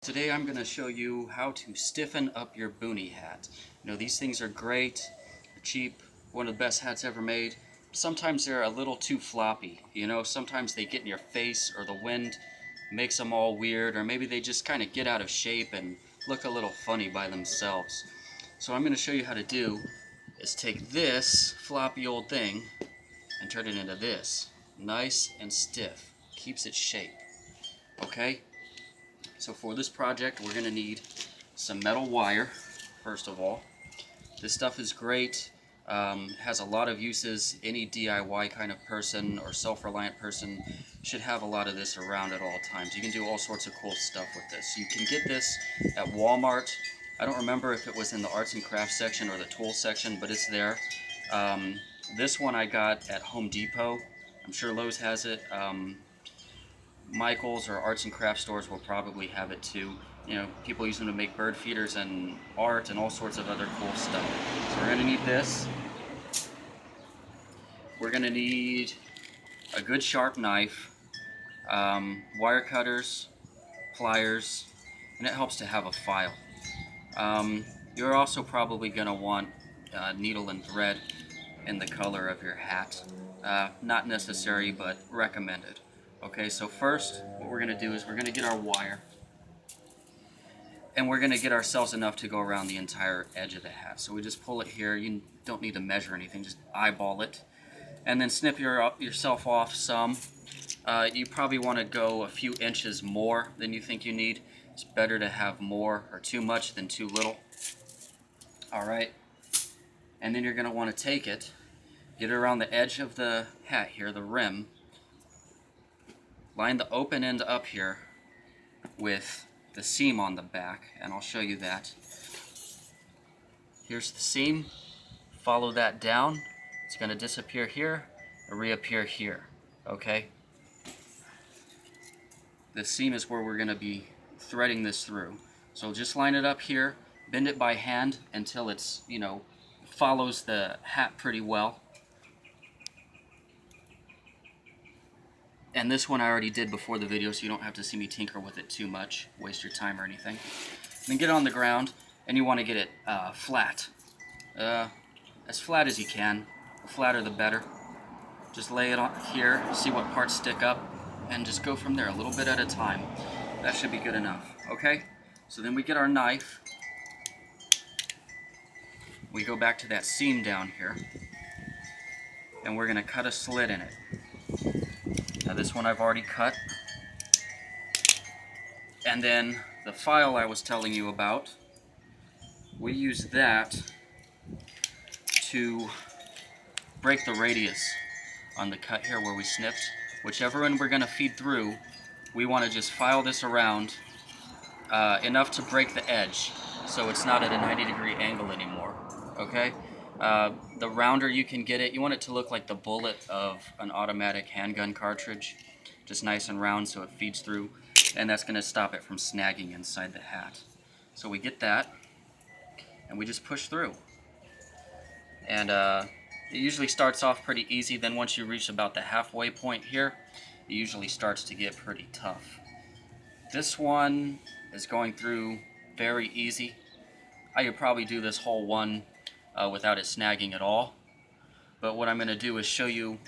Today I'm going to show you how to stiffen up your Boonie hat. These things are great, they're cheap, one of the best hats ever made. Sometimes they're a little too floppy, sometimes they get in your face or the wind makes them all weird, or maybe they just kind of get out of shape and look a little funny by themselves. So what I'm going to show you how to do is take this floppy old thing and turn it into this. Nice and stiff. Keeps its shape. Okay? So for this project, we're going to need some metal wire, first of all. This stuff is great, has a lot of uses. Any DIY kind of person or self-reliant person should have a lot of this around at all times. You can do all sorts of cool stuff with this. You can get this at Walmart. I don't remember if it was in the arts and crafts section or the tools section, but it's there. This one I got at Home Depot. I'm sure Lowe's has it. Michael's or arts and crafts stores will probably have it too. People use them to make bird feeders and art and all sorts of other cool stuff. So we're going to need this. We're going to need a good sharp knife, wire cutters, pliers, and it helps to have a file. You're also probably going to want needle and thread in the color of your hat. Not necessary, but recommended. Okay, so first what we're going to do is we're going to get our wire, and we're going to get ourselves enough to go around the entire edge of the hat. So we just pull it here. You don't need to measure anything, just eyeball it, and then snip yourself off some. You probably want to go a few inches more than you think you need. It's better to have more or too much than too little. Alright, and then you're going to want to take it, get it around the edge of the hat here, the rim, line the open end up here with the seam on the back, and I'll show you that. Here's the seam. Follow that down. It's going to disappear here and reappear here. Okay? The seam is where we're going to be threading this through. So just line it up here, bend it by hand until it's, follows the hat pretty well. And this one I already did before the video, so you don't have to see me tinker with it too much, waste your time or anything. Then get it on the ground, and you want to get it flat. As flat as you can. The flatter the better. Just lay it on here, see what parts stick up, and just go from there a little bit at a time. That should be good enough. Okay? So then we get our knife. We go back to that seam down here, and we're going to cut a slit in it. Now this one I've already cut. And then the file I was telling you about, we use that to break the radius on the cut here where we snipped. Whichever one we're going to feed through, we want to just file this around enough to break the edge so it's not at a 90-degree angle anymore. Okay? The rounder you can get it, you want it to look like the bullet of an automatic handgun cartridge. Just nice and round so it feeds through, and that's going to stop it from snagging inside the hat. So we get that, and we just push through. And it usually starts off pretty easy, then once you reach about the halfway point here, it usually starts to get pretty tough. This one is going through very easy. I could probably do this whole one without it snagging at all. But what I'm going to do is show you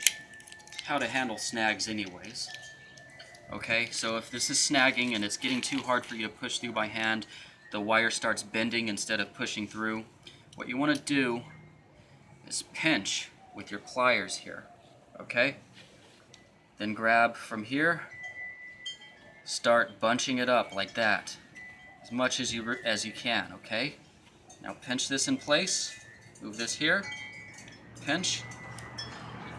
how to handle snags anyways. Okay, so if this is snagging and it's getting too hard for you to push through by hand, the wire starts bending instead of pushing through, what you want to do is pinch with your pliers here. Okay? Then grab from here, start bunching it up like that, as much as you can, okay? Now pinch this in place, move this here, pinch,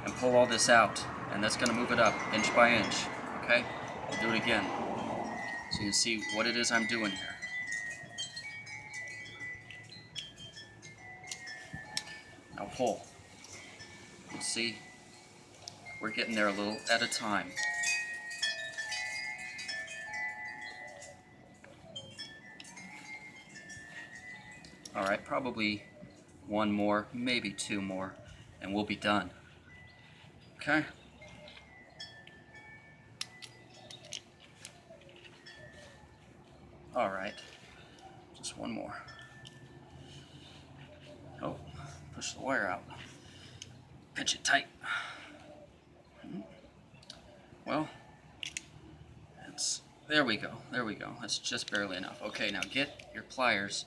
and pull all this out, and that's going to move it up inch by inch, okay? I'll do it again so you can see what it is I'm doing here. Now pull. You see, we're getting there a little at a time. Alright, probably one more, maybe two more, and we'll be done. Okay? Alright, just one more. Oh, push the wire out. Pinch it tight. Well, there we go, there we go. That's just barely enough. Okay, now get your pliers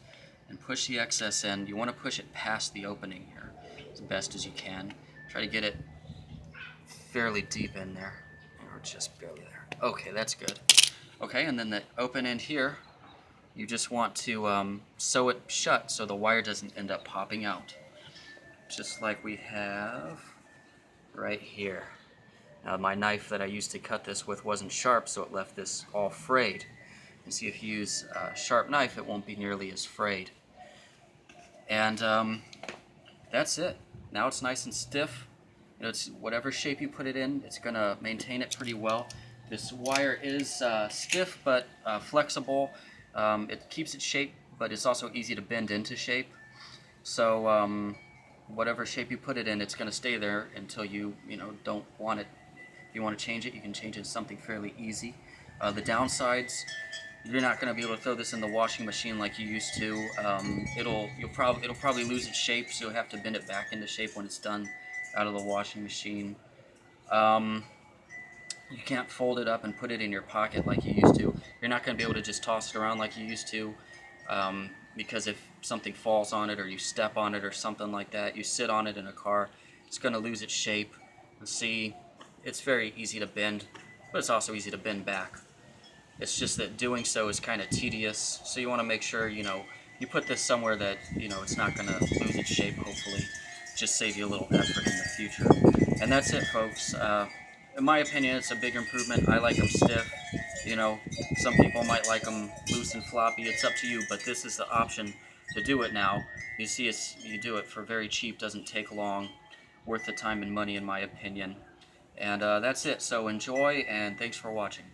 and push the excess in. You want to push it past the opening here as best as you can. Try to get it fairly deep in there, or just barely there. Okay, that's good. Okay, and then the open end here, you just want to sew it shut so the wire doesn't end up popping out. Just like we have right here. Now my knife that I used to cut this with wasn't sharp, so it left this all frayed. And see, if you use a sharp knife, it won't be nearly as frayed. And that's it. Now it's nice and stiff. You know, it's whatever shape you put it in, it's going to maintain it pretty well. This wire is stiff but flexible. It keeps its shape, but it's also easy to bend into shape. So whatever shape you put it in, it's going to stay there until you don't want it. If you want to change it, you can change it to something fairly easy. The downsides, you're not going to be able to throw this in the washing machine like you used to. It'll probably lose its shape, so you'll have to bend it back into shape when it's done out of the washing machine. You can't fold it up and put it in your pocket like you used to. You're not going to be able to just toss it around like you used to, because if something falls on it or you step on it or something like that, you sit on it in a car, it's going to lose its shape. And see, it's very easy to bend, but it's also easy to bend back. It's just that doing so is kind of tedious, so you want to make sure you put this somewhere that it's not going to lose its shape. Hopefully, just save you a little effort in the future. And that's it, folks. In my opinion, it's a big improvement. I like them stiff. Some people might like them loose and floppy. It's up to you, but this is the option to do it now. You see, you do it for very cheap. Doesn't take long. Worth the time and money, in my opinion. And that's it. So enjoy, and thanks for watching.